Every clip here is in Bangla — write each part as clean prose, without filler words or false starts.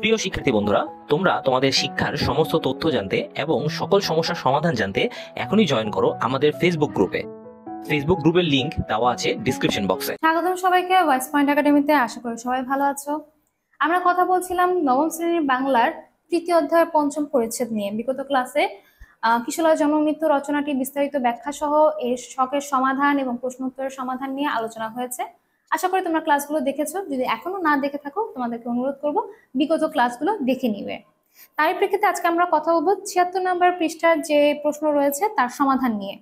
প্রিয় শিক্ষার্থী বন্ধুরা, তোমরা তোমাদের শিক্ষার সমস্ত তথ্য জানতে এবং সকল সমস্যার সমাধান জানতে এখনই জয়েন করো আমাদের ফেসবুক গ্রুপে। ফেসবুক গ্রুপের লিংক দেওয়া আছে ডিসক্রিপশন বক্সে। স্বাগতম সবাইকে ওয়েস পয়েন্ট একাডেমিতে। আশা করি সবাই ভালো আছো। আমরা কথা বলছিলাম নবম শ্রেণীর বাংলার তৃতীয় অধ্যায়ের পঞ্চম পরিচ্ছেদ নিয়ে। বিগত ক্লাসে কিশোরলয় জন্ম মৃত্যু রচনাটি বিস্তারিত ব্যাখ্যা সহ এর শখের সমাধান এবং প্রশ্ন উত্তরের সমাধান নিয়ে আলোচনা হয়েছে। আশা করি তোমরা ক্লাসগুলো দেখেছো। যদি এখনো না দেখে থাকো তোমাদেরকে অনুরোধ করব বিগত ক্লাসগুলো দেখে নিবে। তারই প্রেক্ষিতে আজকে আমরা কথা বলবো ৭৬ নম্বর পৃষ্ঠার যে প্রশ্ন রয়েছে তার সমাধান নিয়ে।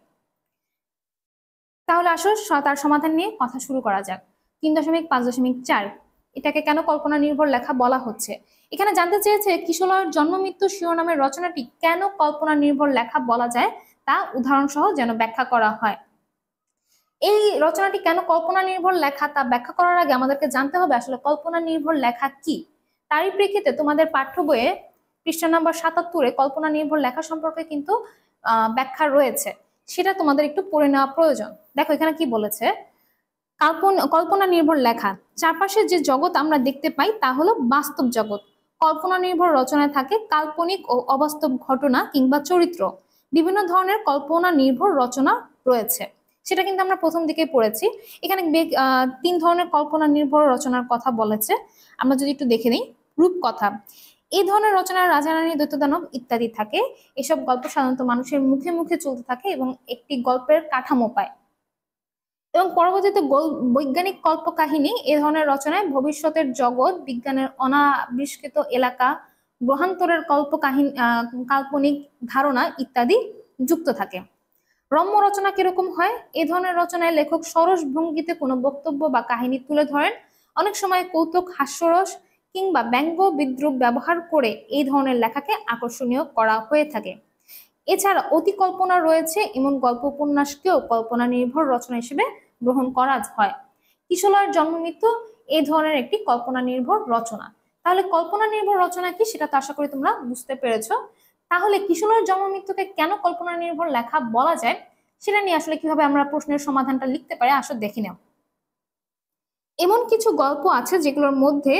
তাহলে আসো তার সমাধান নিয়ে কথা শুরু করা যাক। ৩.৫.৪ এটাকে কেন কল্পনা নির্ভর লেখা বলা হচ্ছে? এখানে জানতে চেয়েছে কিশোরলয়ের জন্ম মৃত্যু শিরোনামের রচনাটি কেন কল্পনা নির্ভর লেখা বলা যায় তা উদাহরণ সহ যেন ব্যাখ্যা করা হয়। এই রচনাটি কেন কল্পনা নির্ভর লেখা তা ব্যাখ্যা করার আগে আমাদেরকে জানতে হবে আসলে কল্পনা নির্ভর লেখা কি। তারই প্রেক্ষিতে তোমাদের পাঠ্য বইয়ে পৃষ্ঠা নম্বর ৭৭-এ কল্পনা নির্ভর লেখা সম্পর্কে কিন্তু ব্যাখ্যা রয়েছে, সেটা তোমাদের একটু পড়ে নেওয়া প্রয়োজন। দেখো এখানে কি বলেছে, কল্পনা নির্ভর লেখা। চারপাশে যে জগৎ আমরা দেখতে পাই তা হলো বাস্তব জগৎ। কল্পনা নির্ভর রচনায় থাকে কাল্পনিক ও অবাস্তব ঘটনা কিংবা চরিত্র। বিভিন্ন ধরনের কল্পনা নির্ভর রচনা রয়েছে, সেটা কিন্তু আমরা প্রথম দিকে পড়েছি। এখানে ৩ ধরনের কল্পনা নির্ভর রচনার কথা বলেছে। আমরা যদি একটু দেখে নিই, রূপকথা। এই ধরনের রচনার রাজা রানী দৈত্য দানব ইত্যাদি থাকে। এসব গল্প সাধারণত মানুষের মুখে মুখে চলতে থাকে এবং একটি গল্পের কাঠামো পায়। এবং পরবর্তীতে বৈজ্ঞানিক কল্পকাহিনী এ ধরনের রচনায় ভবিষ্যতের জগৎ, বিজ্ঞানের অনাবিষ্কৃত এলাকা, গ্রহান্তরের কাল্পনিক ধারণা ইত্যাদি যুক্ত থাকে। রম্য রচনা কিরকম হয়? এ ধরনের রচনায় লেখক সরস ভঙ্গিতে কোনো বক্তব্য বা কাহিনী তুলে ধরেন। অনেক সময় কৌতুক, হাস্যরস কিংবা ব্যঙ্গ বিদ্রুপ ব্যবহার করে এই ধরনের লেখাকে আকর্ষণীয় করা হয়ে থাকে। এছাড়া অতি কল্পনা রয়েছে, এমন গল্প উপন্যাসকেও কল্পনা নির্ভর রচনা হিসেবে গ্রহণ করা হয়। কিশোরলয়ের জন্ম মৃত্যু এই ধরনের একটি কল্পনা নির্ভর রচনা। তাহলে কল্পনা নির্ভর রচনা কি সেটা তো আশা করি তোমরা বুঝতে পেরেছো। তাহলে কিশোরলয়ের জন্ম মৃত্যুকে কেন কল্পনা নির্ভর লেখা বলা যায় সেটা নিয়ে আসলে কিভাবে আমরা প্রশ্নের সমাধানটা লিখতে পারি আসো দেখে নাও। এমন কিছু গল্প আছে যেগুলোর মধ্যে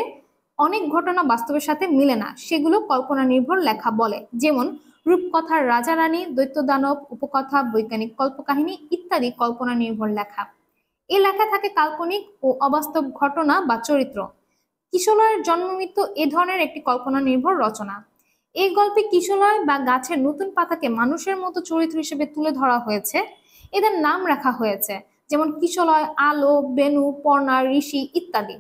অনেক ঘটনা বাস্তবের সাথে মিলে না, সেগুলো কল্পনা নির্ভর লেখা বলে। যেমন রূপকথার রাজা রানী, দৈত্য দানব, উপকথা, বৈজ্ঞানিক কল্পকাহিনী ইত্যাদি কল্পনা নির্ভর লেখা। এই লেখা থাকে কাল্পনিক ও অবাস্তব ঘটনা বা চরিত্র। কিশোরলয়ের জন্ম মৃত্যু এ ধরনের একটি কল্পনা নির্ভর রচনা। এই গল্পে কিশোরলয় বা গাছের নতুন পাতাকে মানুষের মতো চরিত্র হিসেবে তুলে ধরা হয়েছে। এদের নাম রাখা হয়েছে, যেমন কিশোরলয়, আলো, বেনু, পর্ণা, ঋষি ইত্যাদি।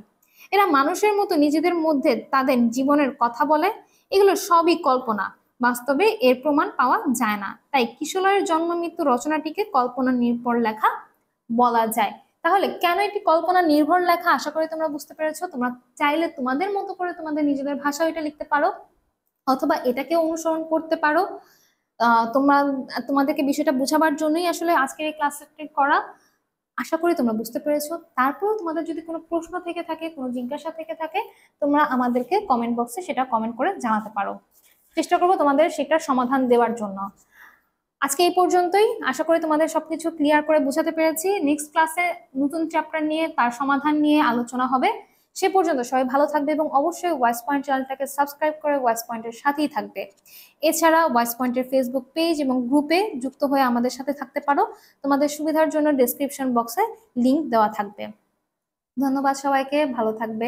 এরা মানুষের মতো নিজেদের মধ্যে তাদের জীবনের কথা বলে। এগুলো সবই কল্পনা, বাস্তবে এর প্রমাণ পাওয়া যায় না। তাই কিশোরলয়ের জন্ম মৃত্যু রচনাটিকে কল্পনা নির্ভর লেখা বলা যায়। তাহলে কেন এটি কল্পনা নির্ভর লেখা আশা করি তোমরা বুঝতে পেরেছো। তোমরা চাইলে তোমাদের মতো করে তোমাদের নিজেদের ভাষায় এটা লিখতে পারো, অথবা এটাকে অনুসরণ করতে পারো। তোমরা তোমাদেরকে বিষয়টা বোঝাবার জন্যই আসলে আজকের এই ক্লাসটি করা। আশা করি তোমরা বুঝতে পেরেছো। তারপর তোমাদের যদি কোনো প্রশ্ন থেকে থাকে, কোনো জিজ্ঞাসা থেকে থাকে, তোমরা আমাদেরকে কমেন্ট বক্সে সেটা কমেন্ট করে জানাতে পারো। চেষ্টা করবো তোমাদের সেটার সমাধান দেওয়ার জন্য। আজকে এই পর্যন্তই। আশা করি তোমাদের সবকিছু ক্লিয়ার করে বোঝাতে পেরেছি। নেক্সট ক্লাসে নতুন চ্যাপ্টার নিয়ে তার সমাধান নিয়ে আলোচনা হবে। সে পর্যন্ত সবাই ভালো থাকবে এবং অবশ্যই ওয়েস পয়েন্ট চ্যানেলটাকে সাবস্ক্রাইব করে ওয়েস পয়েন্টের সাথেই থাকবে। এছাড়া ওয়েস পয়েন্টের ফেসবুক পেজ এবং গ্রুপে যুক্ত হয়ে আমাদের সাথে থাকতে পারো। তোমাদের সুবিধার জন্য ডেসক্রিপশন বক্সে লিংক দেওয়া থাকবে। ধন্যবাদ সবাইকে, ভালো থাকবে।